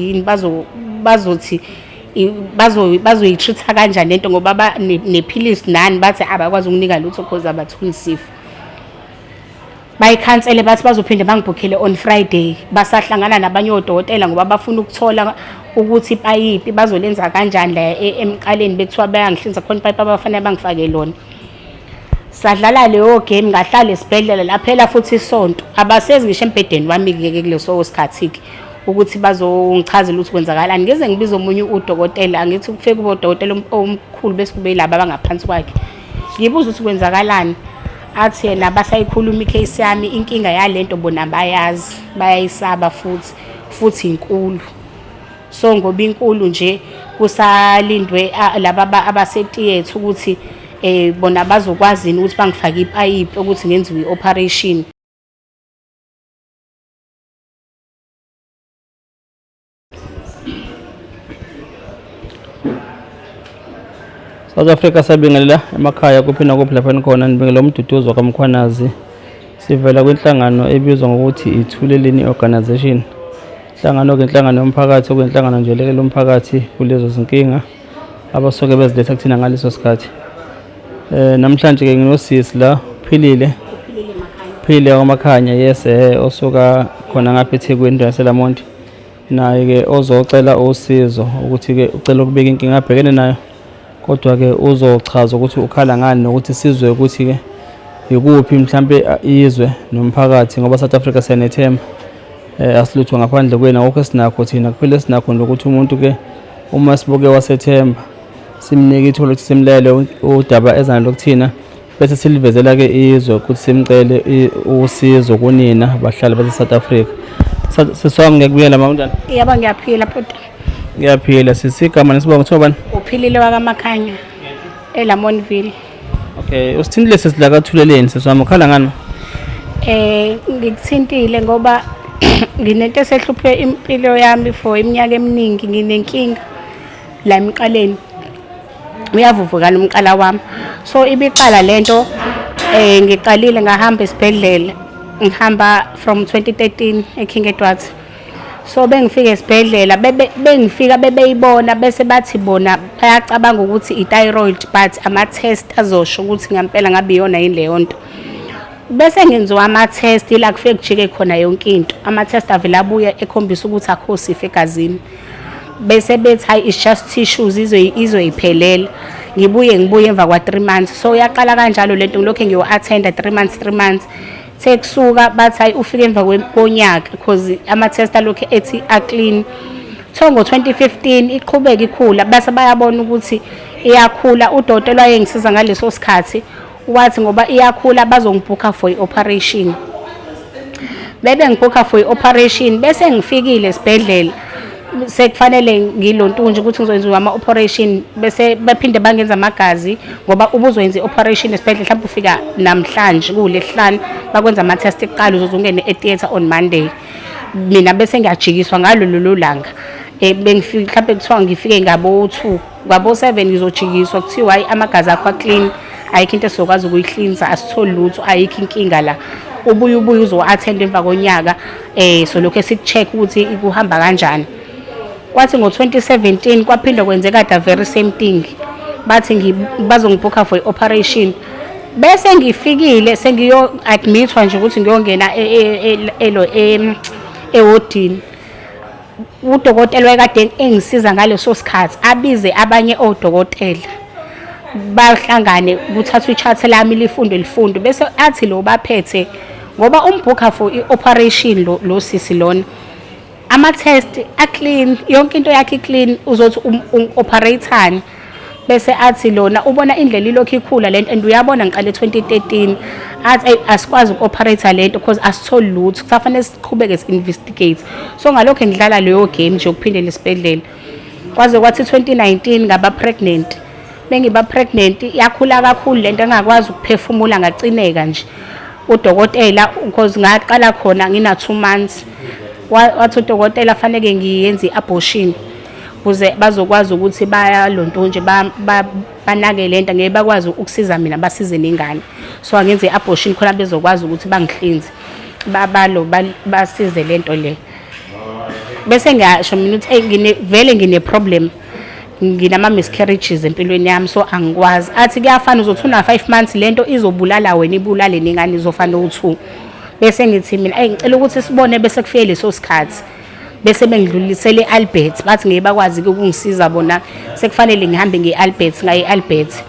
yini bazothi bazoyi-treat-a kanjani lento ngoba nephilisi nani bathi abakwazi ukunika lutho cause abatholi sifo. Bayikhansele bathi bazophinde bangibhukhele on Friday, basahlangana nabanye odokotela ngoba bafuna ukuthola ukuthi ipayipi bazolenza kanjani la emqaleni bethiwa bayangihlinza khona ipayipi abafanele bangifake lona. Sadlala leyo game ngahlala esibhedlela laphela futhi isonto, abasezi ngisho embhedeni wami-ke kuleso sikhathi-ke ukuthi bazongichazela ukuthi kwenzakalani. Ngeze ngibiza omunye udokotela, angithi kufike kube udokotela omkhulu bese kube laba abangaphansi kwakhe, ngibuza ukuthi kwenzakalani. Athi yena basayikhuluma icase yami, inkinga yalento bona bayazi, bayayisaba futhi inkulu. So ngoba inkulu nje kusalindwe laba abasetiyethe ukuthi bona bazokwazi ukuthi bangifake ipayipi ukuthi ngenziwe i-operation. South Africa sabingelela emakhaya kuphina lapha khona nibingelela umduduzo kaMkhwanazi. Sivela kwinhlangano ebizwa ngokuthi Ithuleleni Organization. Inhlangano yomphakathi okuyinhlangano nje lekela umphakathi kulezo zinkinga abasoke beziletha kuthina ngaleso sikhathi. Namhlanje ke nginosisi la Philile kwamakhanya, yes, osuka khona ngapha eThekwini yaseLamonti, naye ke ozocela usizo ukuthi ke ucela ukubika inkinga abhekene nayo, kodwa ke uzochaza ukuthi ukhala ngani nokuthi sizwe ukuthi ke ikuphi mhlambe izwe nomphakathi ngoba South Africa senethemba asilutho ngaphandle kwena konke sinakho thina kuphela sinakho ukuthi umuntu ke uma sibuke wasethemba simnike ithulo ukuthi simlele udaba ezana lokuthina bese silivezela ke izwe ukuthi simcele usizo kunina bahlali base South Africa. Sisonke ngiyakubiyela mawunjani? Yebo ngiyaphila bhuti. Ngiyaphila. Sisigama nesibongo kuthiwa bani? Uphilile wakamakhanya eLamontville. Okay, usithintile sesidla kaThuleleni seswami ukhala ngani? Ngikuthintile ngoba nginento esehluphe impilo yami for iminyaka eminingi, nginenkinga la emqaleni. Uyavuvukana umqala wami. So ibiqala lento ngiqalile ngahamba esibhedlela. Ngihamba from 2013 eKing Edward. So bengifika esibhedlela bengifika bebeyibona bese bathi bona bayacabanga ukuthi i-thyroid but ama-test azosho ukuthi ngempela ngabe iyona yini leyo nto. Bese ngenziwa ama-test ila kufike kujike khona yonke into. Ama-test avela abuya ekhombisa ukuthi akho sifo egazini. Bese bethi hayi it's just tissues izoyiphelela. Ngibuye emva kwa 3 months. So yaqala kanjalo lento ngilokho ngiyo-attenda 3 months. Sekusuka bathi hayi ufike emva konyaka because ama-test alokhu ethi a-clean. Ngo 2015 iqhubeka ikhula bese bayabona ukuthi iyakhula. Udokotela wayengisiza ngaleso sikhathi wathi ngoba iyakhula bazongibhukha for i-operation. Bebe ngibhukha for i-operation bese ngifikile esibhedlela sekufanele ngilontunje ukuthi ngizoyenziwa ama-operation bese baphinde bangenza amagazi ngoba ubuzoyenza i-operation esibhedlela mhlawumbe ufika namhlanje kuLesihlanu bakwenza ama-test ekuqala uzozungene e-theatre on Monday. Mina bese ngiyajikiswa ngalo langa bengifika mhlawumbe kuthiwa ngifike ngabo-2 ngabo-7 ngizojikiswa kuthiwa hayi amagazi akho a-clean, ayikho into esizokwazi ukuyihlinza, asitholi lutho, ayikho inkinga la. Ubuye uzo-attend emva konyaka so lokho esiku-check ukuthi kuhamba kanjani. Kwathi ngo-2017 kwaphinde kwenzeka the very same thing. Bathi bazongibhukha for i-operation. Bese ngifikile sengiyo-admithwa nje ukuthi ngiyongena ewodini. Udokotela wayekade engisiza ngaleso sikhathi abize abanye odokotela bahlangane kuthathwa i-chart lami lifundo bese athi lo baphethe ngoba umbhukha for i-operation lo sisi lona ama-test a-clean, yonke into yakhe i-clean, uzothi operatorani bese athi lona ubona indlela ilokhu ikhula lento and uyabona ngiqale 2013 athi asikwazi uku-operator lento because asitholi lutho, kusafanele siqhubeke si-investigate. So ngalokho ngidlala leyo game nje ukuphindela esibhedlela kwaze kwathi 2019 ngaba pregnant. Bengiba pregnant yakhula kakhulu lento engakwazi ukuphefumula ngacineka nje. Udokotela because ngaqala khona ngina 2 months wathi udokotela fanele ngiyenze i-abortion ukuze bazokwazi ukuthi bayalontonje banake lento ngeke bakwazi ukusiza mina basize nengane. So angenze i-abortion khona bezokwazi ukuthi bangihlinze basize lento le. bese ngiyasho mina ukuthi vele ngine problem, nginama miscarriages empilweni yami, so angikwazi. Athi kuyafana uzothi una 5 months lento izobulala wena ibulale nengane izofana u2. Bese ngithi mina ngicela ukuthi sibone bese kufike leso sikhathi, bese bengidlulisele eAlbert, bathi ngeke bakwazi ukungisiza bona, sekufanele ngihambe ngeAlbert ngaye eAlbert.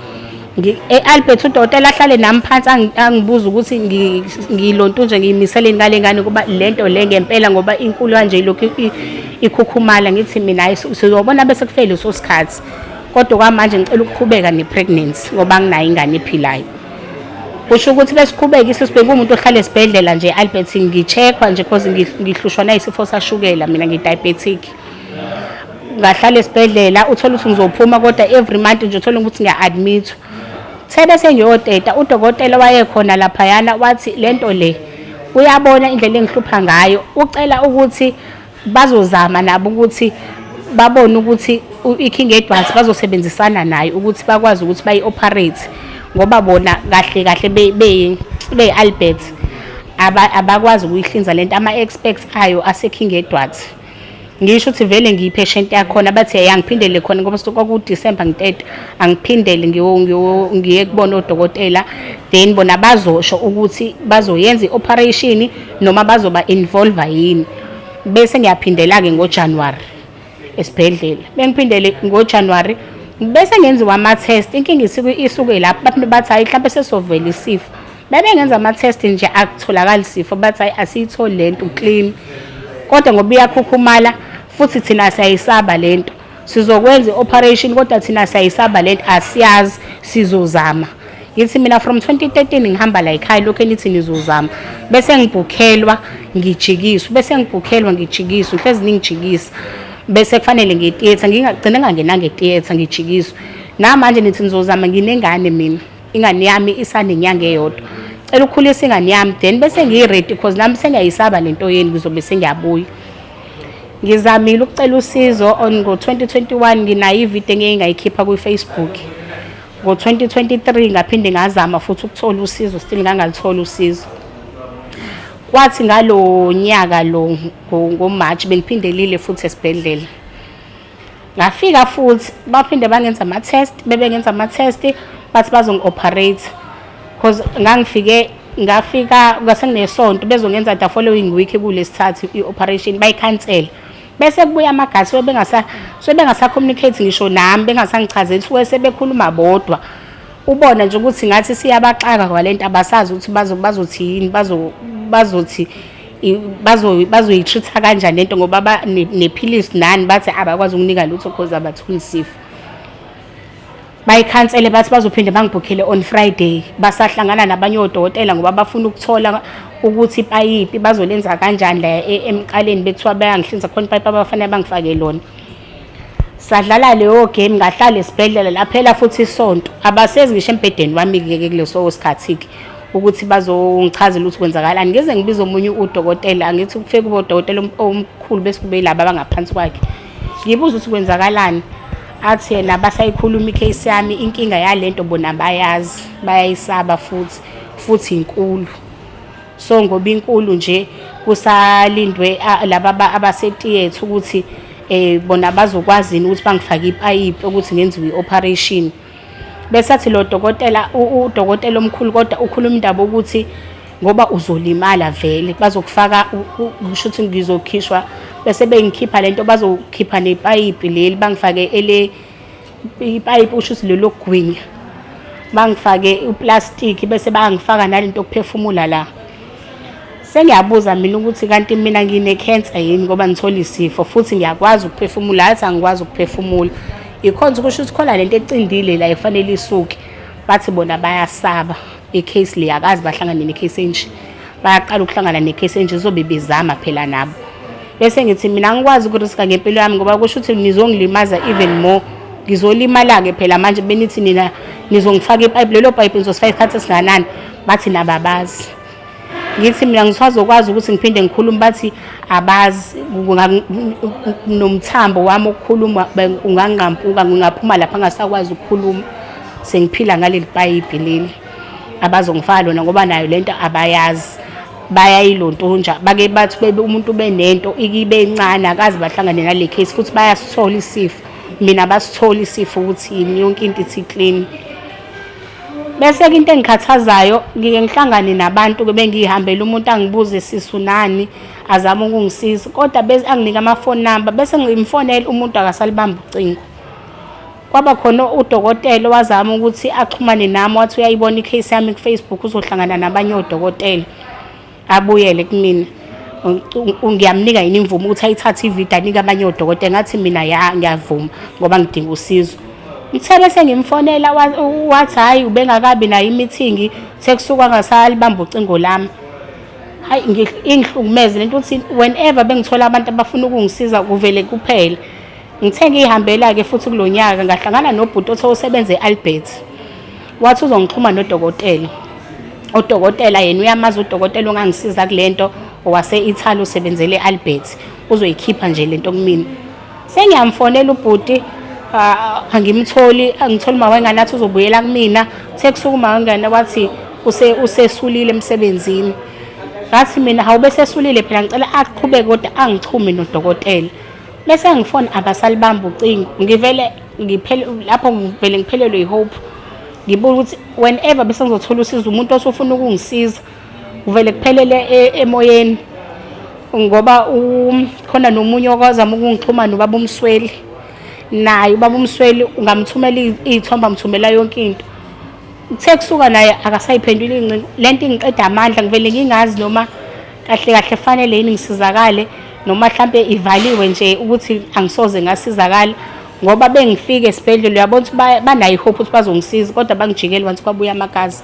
eAlbert udokotela ahlale nami phansi angibuza ukuthi ngilonto nje ngiyimisele ngale ngane kuba lento le ngempela ngoba inkulu kanje lokhu ikhukhumala. Ngithi mina hayi sizobona bese kufike leso sikhathi, kodwa kwamanje ngicela ukuqhubeka nepregnancy ngoba nginayo ingane ephilayo. Kusho ukuthi besiqhubeka isibheke umuntu ohlala esibhedlela nje eAlbert ngicheckwa nje because ngihlushwa nayisifo sashukela, mina ngidiabetic. Ngahlala esibhedlela uthola ukuthi ngizophuma kodwa every month nje uthola ukuthi ngiya-admit. Thebe sengiyoteta udokotela wayekhona lapha yana wathi lento le uyabona indlela engihlupha ngayo, ucela ukuthi bazozama nabo ukuthi babone ukuthi iKing Edwards bazosebenzisana naye ukuthi bakwazi ukuthi bayi-operate, ngoba bona kahle kahle be-Albert abakwazi ukuyihlinza lento, ama-experts ayo ase-King Edwards. Ngisho ukuthi vele ngiyipatient yakhona bathi yangiphindele khona ngoba kwaku-December ngiteta, angiphindele ngiye kubona odokotela, then bona bazosho ukuthi bazoyenza i-operation noma bazoba involve yini. Bese ngiyaphindela-ke ngoJanuary esibhedlela, bengiphindele ngoJanuary bese ngenziwa ama-test, inkinga isuke lapho baphinde bathi hayi mhlawumbe sesovela isifo. Bebengenza ama-test nje akutholakala isifo, bathi hayi asiyitholi lento clean, kodwa ngoba iyakhukhumala futhi thina siyayisaba lento, sizokwenza i-operation kodwa thina siyayisaba lento, asiyazi sizozama. Ngithi mina from 2013 ngihamba la ekhaya lokho enithi nizozama, bese ngibhukhelwa ngijikiswa, bese ngibhukhelwa ngijikiswa, hlezi ningijikisa, bese kufanele ngetheater ngingagcina ngangena ngetheater ngijikiswa. Namanje nithi nizozama, nginengane mina, ingane yami isanenyanga eyodwa, cela ukukhulisa ingane yami then bese ngiyi-ready because nami sengiyayisaba lento yeni ngizobe sengiyabuya. Ngizamile ukucela usizo ngo-2021 nginayo ividiyo engeke ngayikhipha kwi-Facebook. Ngo-2023 ngaphinde ngazama futhi ukuthola usizo, still ngangalithola usizo. Kwathi ngalo nyaka lo ngoMarch bengiphindelile futhi esibhedlela. Ngafika futhi baphinde bangenza ama-test, bebengenza ama-test bathi bazongi-operate because ngafika ngasenginesonto bezongenza the following week kulesithathu i-operation bayikhansela. Bese kubuya amagazi sebengasa communicate ngisho nami, bengasangichazeli ukuthi sebekhuluma bodwa. Ubona nje ukuthi ngathi siyabaxaka kwalento, abasazi ukuthi bazothi yini, bazothi bazoyitreat kanjani lento ngoba nephilisi nani bathi abakwazi ukunika lutho because abathuli isifo. Bayikhansele bathi bazophinde bangibhukhele on Friday, basahlangana nabanye odokotela ngoba bafuna ukuthola ukuthi ipayipi bazolenza kanjani la emqaleni, bethiwa bayangihlinza khona ipayipi abafanele bangifake lona. Sadlala leyo game, ngahlala esibhedlela laphela futhi isonto, abasezi ngisho embedeni wami-ke kuleso sikhathi ukuthi bazongichazela ukuthi kwenzakalani. Ngeze ngibiza omunye udokotela, angithi kufike kube udokotela omkhulu bese kube laba abangaphansi kwakhe, ngibuza ukuthi kwenzakalani. Athi yena basayikhuluma icase yami, inkinga yalento bona bayazi, bayayisaba futhi inkulu. So ngoba inkulu nje kusalindwe laba abasetheater ukuthi bona bazokwazini ukuthi bangifake ipayipi ukuthi ngenziwe i-operation. Bese athi lo dokotela udokotela omkhulu kodwa ukhuluma indaba ukuthi ngoba uzolimala vele bazokufaka kusho ukuthi ngizokhishwa, bese bengikhipha lento bazokhipha nepayipi leli bangifake ipayipi usho ukuthi lelo gwinya, bangifake uplastic bese bangifaka nalento okuphefumula la. Sengiyabuza mina ukuthi kanti mina ngine-cancer yini ngoba ngithola isifo futhi ngiyakwazi ukuphefumula, athi angikwazi ukuphefumula. Ikhonza kusho ukuthi khona lento ecindile la efanele isuke. Bathi bona bayasaba icase le, yakazi bahlangane necase enje, bayaqala ukuhlangana necase enje zobe bezama phela nabo. Bese ngithi mina ngikwazi ukuriska ngempilo yami ngoba kusho ukuthi nizongilimaza even more, ngizolimala-ke phela manje benithi nina nizongifaka ipayipi, lelo payipi nizosifaka isikhathi esinganani, bathi nababazi. Ngithi mina ngisazokwazi ukuthi ngiphinde ngikhulume, bathi abazi, nomthambo wami ukukhuluma unganqampuka, ngingaphuma lapha ngasakwazi ukukhuluma, sengiphila ngaleli payipi leli abazongifaka lona ngoba nayo lento abayazi. bayayilontunja bake bathi bebe umuntu benento ikibe encane akazi bahlangane nale case futhi bayasithola isifo mina basithola isifo ukuthi yini yonke into ithi clean. Bese ke into engikhathazayo ngike ngihlangane nabantu ke bengihambela umuntu angibuze sisunani azama ukungisiza kodwa bese anginika ama phone number bese ngimfonela umuntu akasalibamba ucingo. Kwaba khona udokotela wazama ukuthi axhumane nami wathi uyayibona icase yami ku Facebook uzohlangana nabanye odokotela abuyele kumina. Ngiyamnika yini imvumo ukuthi ayithathe ivideo anika abanye odokotela ngathi mina ngiyavuma ngoba ngidinga usizo. Ngithe bese ngimfonela wathi hayi ubengakabi nayo imeeting sekusuka ngasalibamba ucingo lami. Hayi ingihlukumeze lento ukuthi whenever bengithola abantu abafuna ukungisiza kuvele kuphela. Ngithe ngihambela ke futhi kulonyaka ngahlangana nobhuti othe usebenze eAlbert. Wathi uzongixhuma nodokotela. Udokotela yena uyamazi udokotela ongangisiza kulento owase Italy usebenzele eAlbert. Uzoyikhipha nje lento kumina. Sengiyamfonela ubhuti angimtholi angithola mawengane athi uzobuyela kumina sekusuka mawengane wathi usesulile emsebenzini. Ngathi mina hawube sesulile phela ngicela aqhubeke kodwa angixhume nodokotela. Bese ngifona abasalibamba ucingo ngivele ngiphele lapho ngivele ngiphelelwe ihope ngibuka ukuthi whenever bese ngizothola usizo umuntu osufuna ukungisiza uvele kuphelele emoyeni ngoba khona nomunye okwazama ukungixhuma nobaba umsweli naye ubaba umsweli ungamthumela izithombe amthumela yonke into. Uthe kusuka naye akasayiphendula incingo lento ingiqeda amandla ngivele ngingazi noma kahle kahle fanele yini ngisizakale noma mhlambe ivaliwe nje ukuthi angisoze ngasizakala ngoba bengifike esibhedlela uyabona ukuthi banayo ihope ukuthi bazongisiza kodwa bangijikela once kwabuya amagazi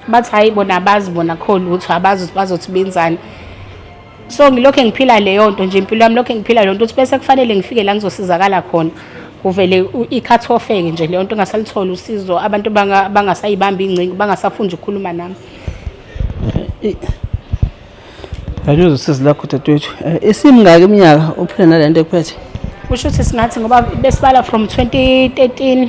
bathi hayi bona abazi bona khona ukuthi abazi bazothi benzani. So ngilokho ngiphila leyo nto nje impilo yami lokho ngiphila leyo nto ukuthi bese kufanele ngifike la ngizosizakala khona kuvele i-cut off-eke nje leyo nto ngasalithola usizo abantu bangasayibamba ingcingo bangasafuni ukukhuluma nami. Yaluzo usizo lakho dadewethu isimngaki iminyaka uphila nalento ekuphethe? Kusho ukuthi singathi ngoba besibala from 2013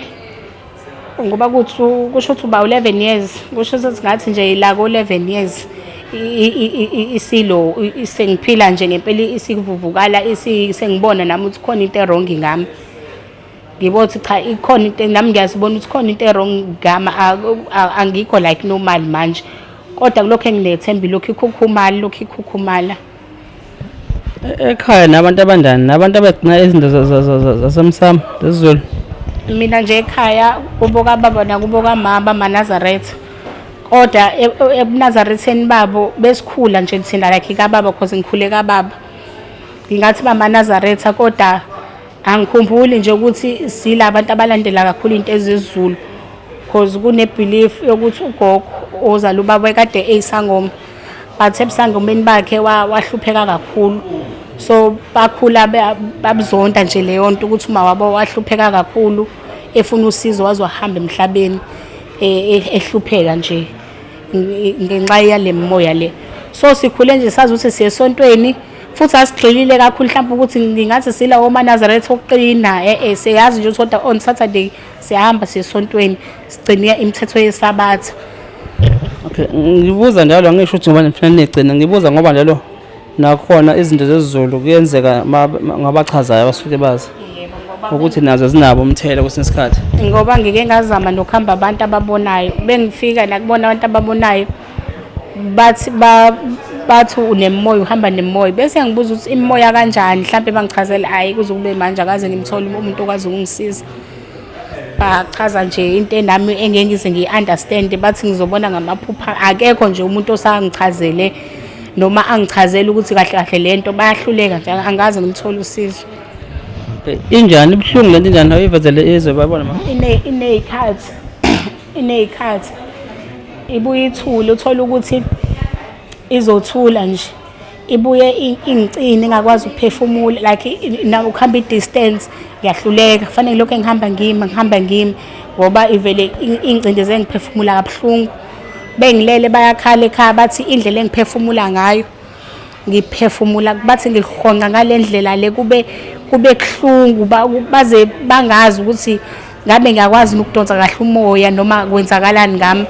ngoba kusho ukuthi uba 11 years kusho ukuthi singathi nje la ko 11 years isilo sengiphila nje ngempela isikuvuvukala sengibona nami ukuthi khona into errong ngami. Ngibothi cha ikhona into nami ngiyasibona ukuthi khona into errong ngami angikho like normal manje kodwa kulokho engilethemba lokho ikhukhumala ekhaya nabantu abandani nabantu abagcina izinto zasemsamo zesiZulu. Mina nje ekhaya kubo kababa nakubo kamama bamaNazaretha kodwa ebuNazaretheni babo besikhula nje thina like kababa because ngikhule kababa ngingathi bamaNazaretha kodwa angikhumbuli nje ukuthi sila abantu abalandela kakhulu into ezizulu because kunebelief yokuthi ugogo ozala ubaba ekade eyisangoma bathe ebusangomeni bakhe wahlupheka kakhulu so bakhula babuzonda nje leyo nto ukuthi uma wabo wahlupheka kakhulu efuna usizo wazohamba emhlabeni ehlupheka nje ngenxa yale moya le. So sikhule nje sazi ukuthi siye esontweni futhi asigxilile kakhulu mhlawumbe ukuthi ngingathi sila omaNazaretha oqina siyazi nje ukuthi on Saturday siyahamba siye esontweni sigcina imithetho yesabatha. Okay ngibuza njalo angisho ukuthi ngoba nifuna negcina ngibuza ngoba njalo nakhona izinto zesiZulu kuyenzeka ngabachazayo abasuke bazi ukuthi nazo zinabo umthela kwesinsikhathi ngoba ngike ngazama nokuhamba abantu ababonayo bengifika nakubona abantu ababonayo bathi unemoya uhamba nemoya bese ngibuza ukuthi imoya kanjani mhlawumbe bangichazela hayi kuzokube manje akaze ngimthole umuntu okwazi ukungisiza bachaza nje into enami engeke ngize ngiunderstand bathi ngizobona ngamaphupha akekho nje umuntu osangichazele noma angichazela ukuthi kahle kahle lento bayahluleka nje angaze ngimthole usizo. Injani ibhlungu lento injani ayivezele izwe babona ma ineyikhathi ibuye ithule uthola ukuthi izothula nje ibuye ingcini engakwazi ukuphefumula like na ukuhamba idistance ngiyahluleka fanele lokho ngihamba ngimi ngoba ivele ingcindi zengiphefumula kabuhlungu bengilele bayakhala ekhaya bathi indlela engiphefumula ngayo ngiphefumula bathi ngihonqa ngalendlela le kube kuhlungu baze bangazi ukuthi ngabe ngiyakwazi ukudonsa kahle umoya noma kwenzakalani ngami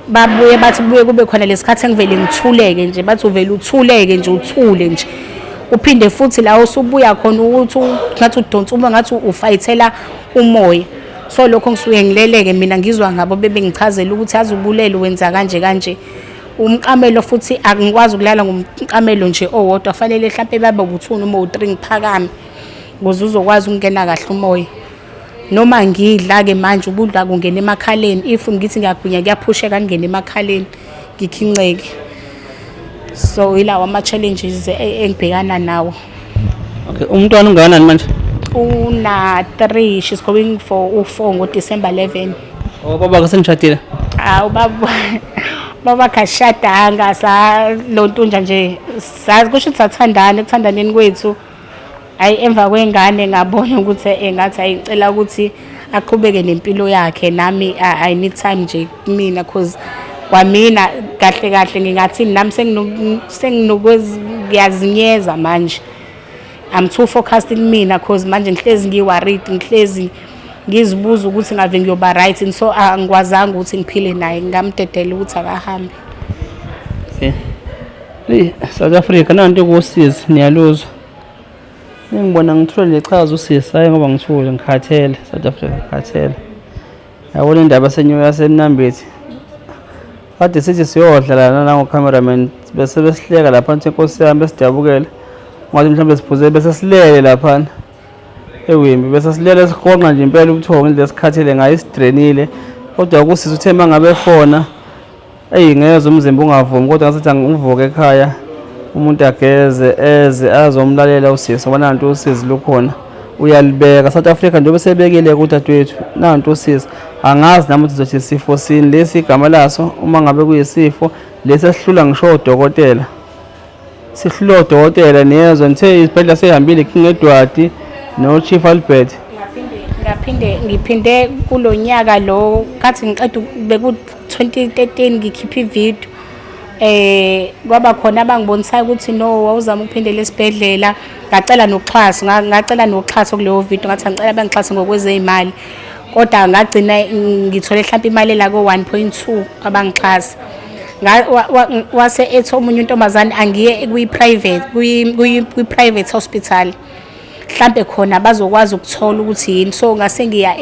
babuye bathi kubuye kube khona lesikhathi engivele ngithuleke nje, bathi uvele uthuleke nje, uthule nje. Uphinde futhi la usubuya khona ukuthi ngathi udonsa uma ngathi ufayithela umoya. So lokho ngisuke ngileleke mina ngizwa ngabo bebengichazela ukuthi azubulele wenza kanje kanje. Umqamelo futhi akungikwazi ukulala ngomqamelo nje owodwa, fanele mhlawumbe babe ubuthuni uma u3 ngiphakame ukuze uzokwazi ukungena kahle umoya. Noma ngidla ke manje ubudla kungena emakhaleni, if ngithi ngiyagwinya kuyaphusheka ngene emakhaleni ngikhinceke. So ilawa ama challenges engibhekana nawo. Okay, umntwana ungakanani manje? Una 3, she's going for u4 ngo December 11. Oh, baba kasenishadile? Baba kashadanga sa lontunja nje. Sazi kusho ukuthi sathandana, ekuthandaneni kwethu. Hayi emva kwengane ngabona ukuthi engathi ayicela ukuthi aqhubeke nempilo yakhe, nami I need time nje kumina cause kwamina kahle kahle ngingathi nami ngiyazingeza manje. I'm too focused in mina cause manje ngihlezi ngiworried, ngihlezi ngizibuza ukuthi ngave ngiyoba right, and so angikwazanga ukuthi ngiphile naye, ngamdedela ukuthi akahambe. South Africa nanto kusiza niyaluzwa. Ngibona ngithule lechaza usisi hayi ngoba ngithule ngikhathele. South Africa ngikhathele. Yabona indaba senyo yasemnambithi. Kade sithi siyodla lana nango cameraman bese besihleka lapha nje inkosi yami besidabukele. Ngathi mhlawumbe siphuze bese silele lapha. Ewimbi bese silele sikhonqa nje impela ubuthongo indle esikhathele ngayo isidrenile. Kodwa kusisi uthe mangabe khona ngeze umzimba ungavumi, kodwa ngasethi angivuke ekhaya umuntu ageze eze azomlalela usisi ngoba nanto usisi lukhona uyalibeka. South Africa nje besebekile kudadewethu nanto usisi. Angazi nami ukuthi zothi isifo sini lesi igama laso, uma ngabe kuyisifo lesi esihlula ngisho udokotela. Sihlula udokotela niyezwa nithe isibhedlela sehambile King Edward no Chief Albert. Ngiphinde kulonyaka lo kathi ngiqeda beku 2013 ngikhipha ivideo. Kwaba khona abangibonisa ukuthi no wawuzama ukuphindela esibhedlela, ngacela noxhaso kuleyo video, ngathi ngicela bangixhase ngokwezeyimali, kodwa ngagcina ngithole mhlawumbe imali la ko 1.2 abangixhasa. Wase ethi omunye untombazane angiye kwi-private hospital, mhlawumbe khona bazokwazi ukuthola ukuthi yini. So ngase ngiya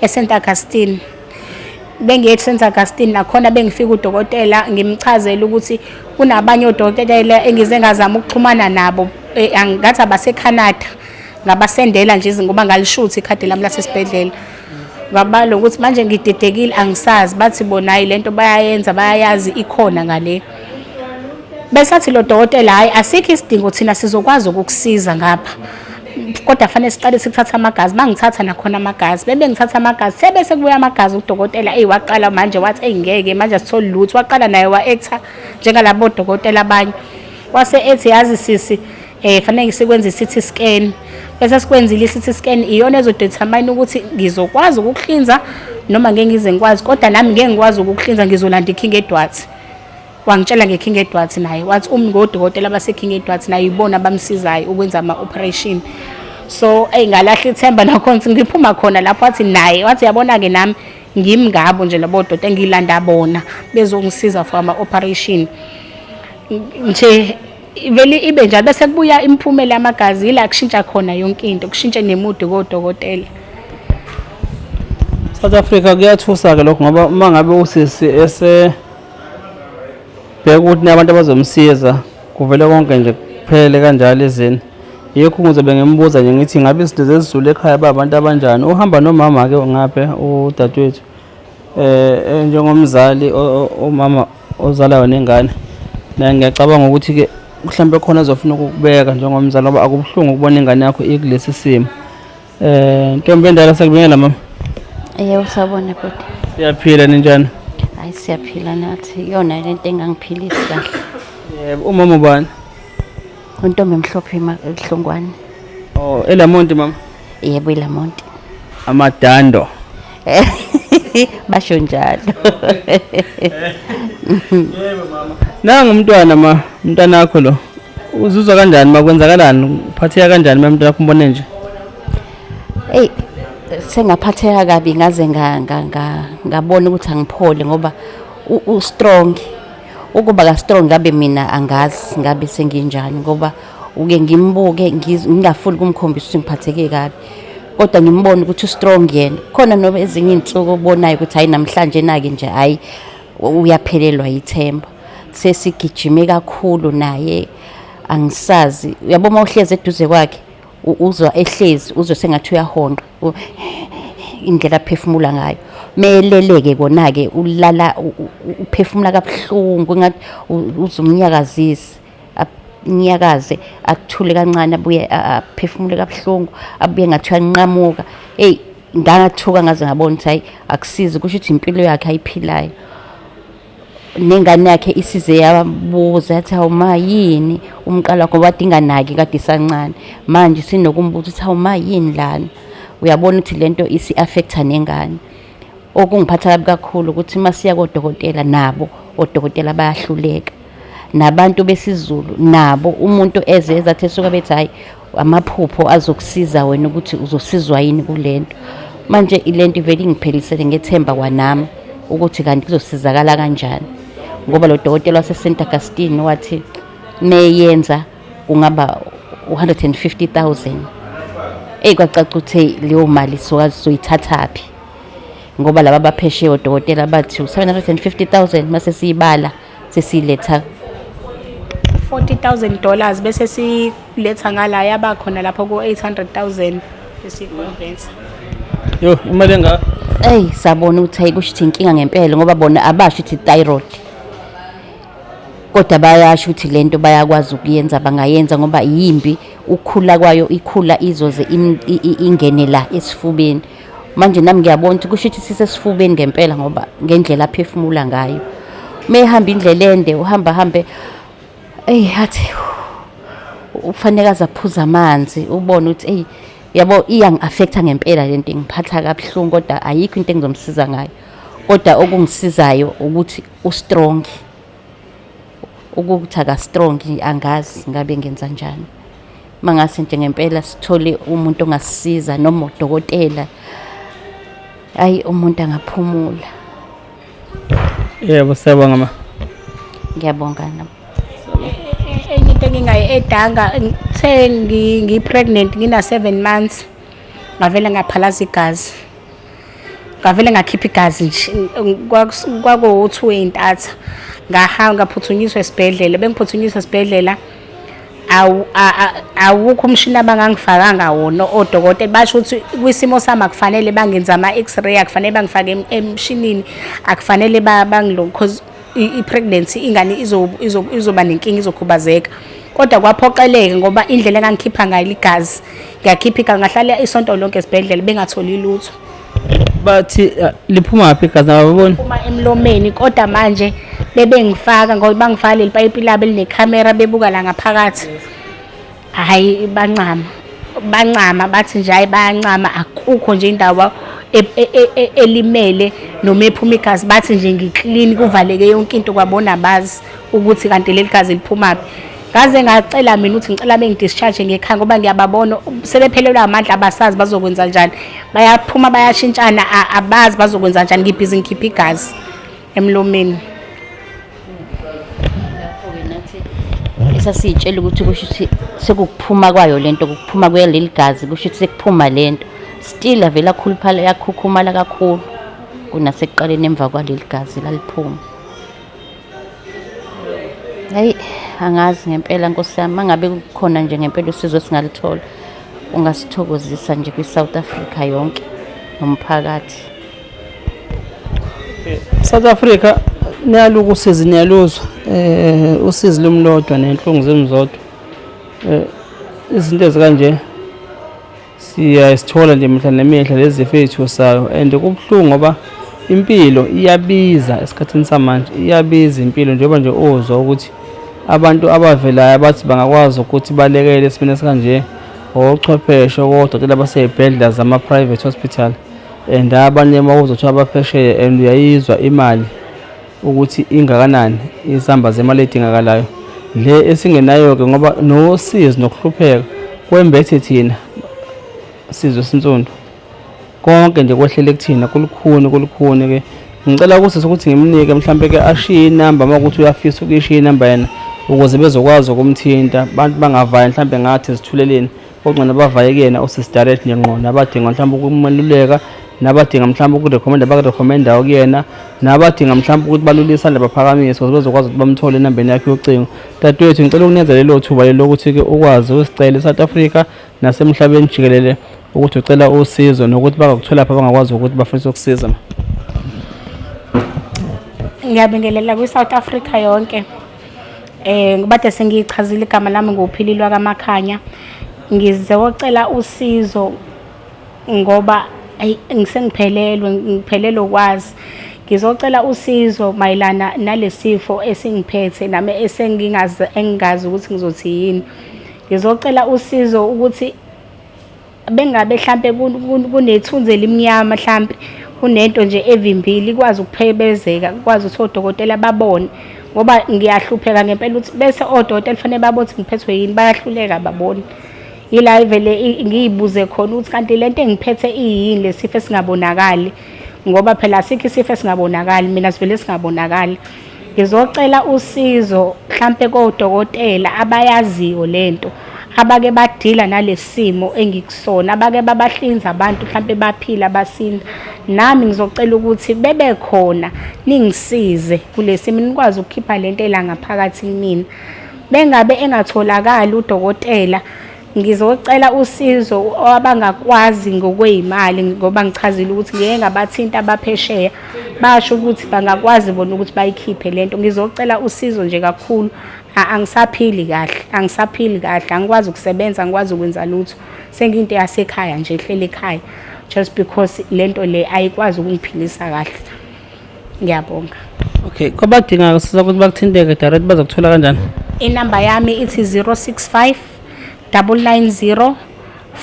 eSt Augustine. Bengiye eSt Augustine nakhona bengifika udokotela ngimchazela ukuthi kunabanye odokotela engize ngazama ukuxhumana nabo, ngathi abaseCanada, ngabasendela nje ngoba ngalishuthi ikhadi lami lasesibhedlela. Ngabalo ukuthi manje ngididekile angisazi, bathi bona hayi lento bayayenza, bayayazi ikhona ngale. Besathi lo dokotela hayi asikho isidingo thina sizokwazi ukukusiza ngapha, kodwa fanele siqale sikuthatha amagazi. Bangithatha nakhona amagazi, ngithatha amagazi, sebese kubuya amagazi udokotela waqala manje wathi ngeke manje asitholi lutho. Waqala naye wa-actor njengalabo dokotela abanye, wase ethi yazi sisi fanele sikwenze i-CT scan. Bese sikwenzile i-CT scan, iyona ezodetermine ukuthi ngizokwazi ukukuhlinza noma ngeke ngize ngikwazi, kodwa nami ngeke ngikwazi ukukuhlinza, ngizolanda iKing Edward. Wangitshela ngeKing Edward naye wathi ngodokotela baseKing Edward naye ibona bamsizayo ukwenza ama-operation. So ngalahla ithemba nakhona ngiphuma khona lapho, wathi naye wathi yabona ke nami ngimngabo nje labo dokotela engilanda bona bezongisiza for ama-operation nje vele ibe njalo. Bese kubuya imiphumela yamagazi, ila kushintsha khona yonke into, kushintshe nemood kodokotela. South Africa kuyathusa ke lokho ngoba uma ngabe usisi bheka ukuthi nabantu abazomsiza kuvele konke nje kuphele kanjalo ezini. Yekho ngizobe ngimbuza nje ngithi ngabe izinto zezizulu ekhaya babantu abanjani. Uhamba nomama ke ngaphe udadewethu njengomzali umama ozalayo nengane, naye ngiyacabanga ukuthi ke mhlambe khona azofuna ukubeka njengomzali ngoba akubuhlungu ukubona ingane yakho ikulesi simo. Ntombi endala sekubingela mama. Yebo sabona bhuti. Siyaphila ninjani? Hayi siyaphila nathi, yona lento engangiphilisi kahle. Yebo, umama ubani? Untombi emhlophe ehlongwane. Oh, eLamonti mama? Yebo eLamonti. Amadando. Basho njalo. Yebo mama. Nanga umntwana umntwana wakho lo. Uzuzwa kanjani makwenzakalani? Uphatheka kanjani mama wakho umbone nje? Sengaphatheka kabi ngaze ngabona ukuthi angiphole ngoba u-strong. Ukuba ka-strong ngabe mina angazi ngabe senginjani ngoba uke ngimbuke ngingafuni kumkhombisa ukuthi ngiphatheke kabi. Kodwa ngimbone ukuthi u-strong yena. Khona noba ezinye insuku obonayo ukuthi hayi namhlanje nake nje hayi uyaphelelwa yithemba. Sesigijime kakhulu naye angisazi. Uyabo mawuhleze eduze kwakhe uzwa ehlezi uzwe sengathi uyahonqa. Indlela aphefumula ngayo. Meleleke kona ke ulala uphefumula kabuhlungu ngathi uzumnyakazisa. Nyakaze akuthule kancane abuye aphefumule kabuhlungu abuye ngathi uyanqamuka. Hey ngangathuka ngaze ngabona ukuthi hayi akusizi kusho ukuthi impilo yakhe ayiphilayo. Nengane yakhe isize yabuza yathi awuma yini umqala ngoba wadinga naki kade isancane manje sinokumbuza ukuthi awuma yini lana. Uyabona ukuthi lento isi affecta nengane. Okungiphatha kabi kakhulu ukuthi masiya kodokotela nabo odokotela bayahluleka. Nabantu besizulu nabo umuntu ezeza athi esuka bethi hayi amaphupho azokusiza wena ukuthi uzosizwa yini kulento. Manje ilento ivele ingiphelisele ngethemba kwanami ukuthi kanti kuzosizakala kanjani. Ngoba lo dokotela wase St Augustine wathi neyenza kungaba 150,000. Kwacaca ukuthi leyo mali soyithathaphi. Ngoba laba baphesheyo odokotela bathi 750,000 mase siyibala sesiletha $40,000 bese siletha ngala yaba khona lapho ku 800,000 besikonvensa. Yo imali enga sabona ukuthi ayikushithi inkinga ngempela ngoba bona abasho ukuthi thyroid. Kodwa bayasho ukuthi lento bayakwazi ukuyenza bangayenza ngoba yimbi ukhula kwayo ikhula izoze ingene la esifubeni. Manje nami ngiyabona ukuthi kusho ukuthi sisesifubeni ngempela ngoba ngendlela aphefumula ngayo. Mehamba indlela ende uhamba hambe athi ufanele azaphuza amanzi ubone ukuthi yabo iyang-affecta ngempela lento ingiphatha kabuhlungu kodwa ayikho into engizomsiza ngayo. Kodwa okungisizayo ukuthi u-strong. Ukuthi aka-strong angazi ngabe ngenza njani. Mangase nje ngempela sithole umuntu ongasisiza noma udokotela. Hayi umuntu angaphumula. Yebo siyabonga ma. Ngiyabonga nami. Enye into engingayedanga ngi-pregnant ngina 7 months ngavele ngaphalaza igazi. Ngavele ngakhipha igazi nje kwaku-2 entatha. Ngahamba ngaphuthunyiswa esibhedlela bengiphuthunyiswa esibhedlela awukho umshini abangangifakanga wona odokotela basho ukuthi kwisimo sami akufanele bangenza ama-x-ray akufanele bangifake emshinini akufanele bangilo because i-pregnancy ingane izoba nenkinga izokhubazeka. Kodwa kwaphoqeleka ngoba indlela engangikhipha ngayo igazi ngakhipha igazi ngahlala isonto lonke esibhedlela bengatholi lutho. Bathi liphuma apha igazi ababoni Uma emlomeni kodwa manje bebengifaka ngoba bangifaka leli pipe labo elinekhamera bebuka la ngaphakathi. Hayi bancama bathi nje hayi bayancama akukho nje indawo elimele noma ephuma igazi bathi nje ngiclean kuvaleke yonke into kwabona bazi ukuthi kanti leli gazi liphumaphi. Ngaze ngacela mina ukuthi ngicela bengidischarge ngekhaya ngoba ngiyababona sebephelelwa amandla abasazi bazokwenza njani. Bayaphuma bayashintshana abazi bazokwenza njani ngibhizi ngikhipha igazi emlomeni. Sasitshela ukuthi kusho ukuthi sekukuphuma kwayo lento kukuphuma kweleli gazi kusho ukuthi sekuphuma lento still avela khuluphala yakhukhumala kakhulu kunasekuqaleni emva kwaleli gazi laliphuma. Hayi angazi ngempela Nkosi yami mangabe kukhona nje ngempela usizo singalithola ungasithokozisa nje kwi-South Africa yonke nomphakathi. South Africa niyaluka usizi niyaluzwa usizi lomlodwa nenhlungu zemzodwa. Izinto ezikanje siyasithola nje mihla nemihla lezi zifo ezithusayo and kubhlungu ngoba impilo iyabiza esikhathini samanje iyabiza impilo njengoba nje ozwa ukuthi abantu abavelayo abathi bangakwazi ukuthi balekele esimene esikanje ochwepheshe kodokotela baseyibhedlela zama-private hospital and abanye mawuzothola abaphesheya and uyayizwa imali ukuthi ingakanani isamba zemali edingakalayo le esingenayo-ke ngoba nosizi nokuhlupheka kwembethe thina sizwe sinsundu konke nje kwehlele kuthina kulukhuni-ke ngicela kusisi ukuthi ngimnike mhlampe ke ashiye inamba uma ukuthi uyafisa ukuyishiya inamba yena ukuze bezokwazi ukumthinta abantu bangavayi mhlampe ngathi esithuleleni okungcono bavaye kuyena usisi direct ngqo nabadinga mhlampe ukumeluleka nabadinga mhlampe ukurecommenda bakurecommenda kuyena nabadinga mhlampe ukuthi balulisane baphakamise ukuze bezokwazi ukuthi bamthole enambeni yakhe yocingo. Dadewethu ngicela ukunikeza lelo thuba lokuthi ke ukwazi usicela eSouth Africa nasemhlabeni jikelele ukuthi ucela usizo nokuthi bakuthola lapha bangakwazi ukuthi bafisa ukusiza. Ngiyabingelela kwi-South Africa yonke. Ngibade sengiyichazile igama lami nguphililwa kaMakhanya. Ngizocela usizo ngoba ngiphelelwe ukwazi. Ngizocela usizo mayelana nalesifo esingiphethe nami engingazi ukuthi ngizothi yini. Ngizocela usizo ukuthi bengabe mhlampe kunethunzi elimnyama mhlampe kunento nje evimbili ikwazi ukuphebezeka ikwazi ukuthi odokotela babone ngoba ngiyahlupheka ngempela ukuthi bese odokotela fanele babone ukuthi ngiphethwe yini bayahluleka babone. Yila vele ngiyibuze khona ukuthi kanti lento engiphethe iyini lesifo esingabonakali ngoba phela asikho isifo esingabonakali mina sivele singabonakali. Ngizocela usizo mhlampe kodokotela abayaziyo lento abake badila nalesimo engikusona abake babahlinza abantu mhlampe baphila basinda. Nami ngizocela ukuthi bebe khona ningisize kulesimo nikwazi ukukhipha lento elangaphakathi kimi. Bengabe engatholakala udokotela ngizocela usizo abangakwazi ngokwezimali ngoba ngichazile ukuthi ngeke ngabathinta abaphesheya basho ukuthi bangakwazi bona ukuthi bayikhiphe lento. Ngizocela usizo nje kakhulu. Angisaphili kahle angikwazi ukusebenza angikwazi ukwenza lutho sengiyinto yasekhaya nje ehlele ekhaya just because lento le ayikwazi ukungiphilisa kahle. Ngiyabonga. Okay, kwabadinga siza ukuthi bakuthinteke direct bazokuthola kanjani? Inamba yami ithi 065 990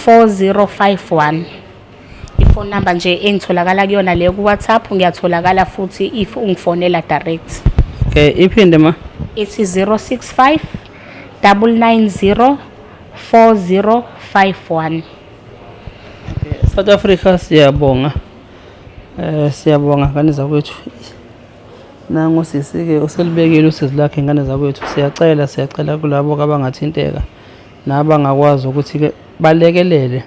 4051. Ifone number nje engitholakala kuyona leyo ku WhatsApp ngiyatholakala futhi if ungifonela direct. Okay, iphinde ma. Ithi 065 990 4051. South Africa siyabonga. Siyabonga ngane zakwethu. Nangu sisike uselibekile usizi lakhe ngane zakwethu. Siyacela kulabo abangathinteka nabangakwazi ukuthi ke balekelele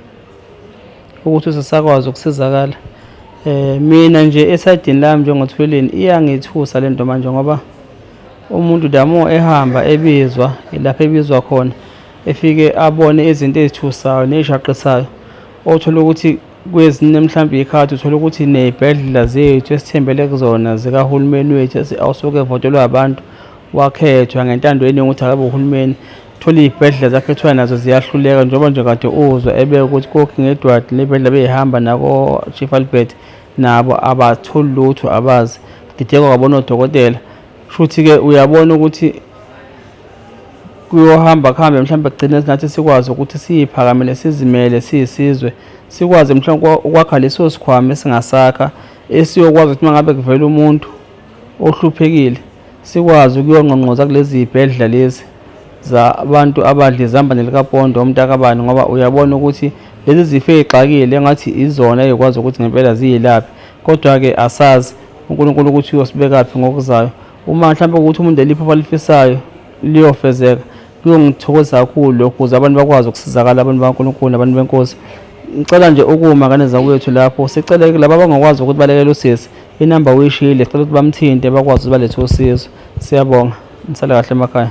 ukuthi usisakwazi ukusizakala. Mina nje esidini lami njengothweleni iyangithusa lento manje ngoba umuntu damo ehamba ebizwa lapha ebizwa khona efike abone izinto ezithusayo nezishaqisayo othola ukuthi kwezinye mhlawumbe ikhathi uthola ukuthi nezibhedlela zethu esithembele kuzona zikahulumeni wethu awusuke evotelwa abantu wakhethwa ngentando yeningi ukuthi akabe uhulumeni thola izibhedlela zakhethwa nazo ziyahluleka njengoba nje kade uzwa ebe ukuthi kokhi ngedwadi lebhedlela behamba nako Chief Albert nabo abatholi lutho abazi dideko kwabona odokotela. Futhi ke uyabona ukuthi kuyohamba mhlawumbe kugcina sinathi sikwazi ukuthi siyiphakamele sizimele siyisizwe sikwazi mhlawumbe ukwakha leso sikhwama esingasakha esiyokwazi ukuthi mangabe kuvela umuntu ohluphekile sikwazi ukuyongqongqoza kulezi ibhedlela lezi zabantu abadla izamba nelikapondo umntakabani ngoba uyabona ukuthi lezi zifo ezixakile engathi izona ezikwazi ukuthi ngempela ziyilaphi kodwa ke asazi uNkulunkulu ukuthi uyosibekaphi ngokuzayo. Uma mhlawumbe ukuthi umuntu eliphupho alifisayo liyofezeka kuyongithokoza kakhulu ukuze abantu bakwazi ukusizakala abantu baNkulunkulu nabantu benkosi. Ngicela nje ukuma ngane zakwethu lapho sicela laba abangakwazi ukuthi balekele usisi inamba uyishile sicela ukuthi bamthinte bakwazi ukuthi balethe usizo. Siyabonga. Nisale kahle emakhaya.